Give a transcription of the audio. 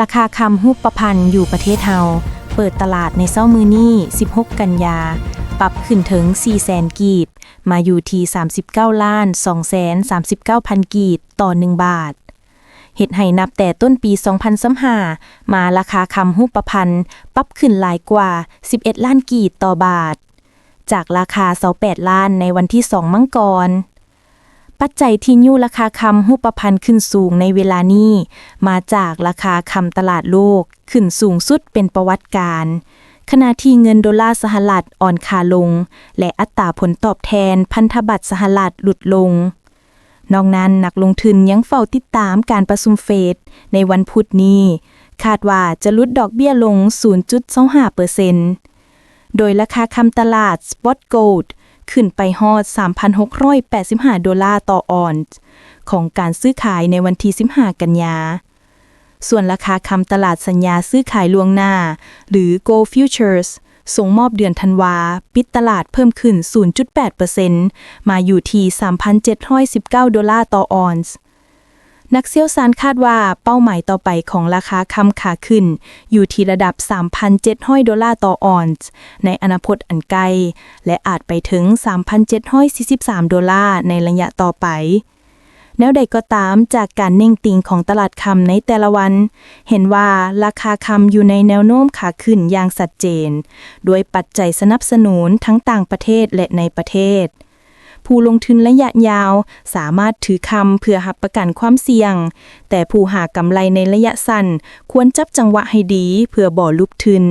ราคาคำรูปพรรณอยู่ประเทศเฮาเปิดตลาดในเช้ามื้อนี้16 กันยาปรับขึ้นถึง 400,000 กีบมาอยู่ที่39,239,000 กีบต่อ1บาทเฮ็ดให้นับแต่ต้นปี2025มาราคาคำรูปพรรณปรับขึ้นหลายกว่า11ล้านกีบต่อบาทจากราคา28ล้านในวันที่2มังกรปัจจัยที่ยู่ราคาคำรูปพรรณขึ้นสูงในเวลานี้มาจากราคาคำตลาดโลกขึ้นสูงสุดเป็นประวัติการขณะที่เงินดอลลาร์สหรัฐอ่อนค่าลงและอัตราผลตอบแทนพันธบัตรสหรัฐลดลงนอกนั้นนักลงทุนยังเฝ้าติดตามการประชุมเฟดในวันพุธนี้คาดว่าจะลดดอกเบี้ยลง 0.25% โดยราคาคำตลาด Spot Gold ขึ้นไปฮอด $3,685 ต่อออนซ์ของการซื้อขายในวันที่15 กันยาส่วนราคาคำตลาดสัญญาซื้อขายล่วงหน้าหรือ Gold Futures ส่งมอบเดือนธันวาปิดตลาดเพิ่มขึ้น 0.8% มาอยู่ที่ $3,719 ต่อออนซ์นักเชี่ยวชาญคาดว่าเป้าหมายต่อไปของราคาคำขาขึ้นอยู่ที่ระดับ $3,700 ต่อออนซ์ในอนาคตอันใกล้และอาจไปถึง $3,743 ในระยะต่อไปแนวใดก็ตามจากการเน่งติงของตลาดคำในแต่ละวันเห็นว่าราคาคำอยู่ในแนวโน้มขาขึ้นอย่างชัดเจนโดยปัจจัยสนับสนุนทั้งต่างประเทศและในประเทศผู้ลงทุนระยะยาวสามารถถือคำเพื่อรับประกันความเสี่ยงแต่ผู้หากำไรในระยะสั้นควรจับจังหวะให้ดีเพื่อบ่ลุกทุน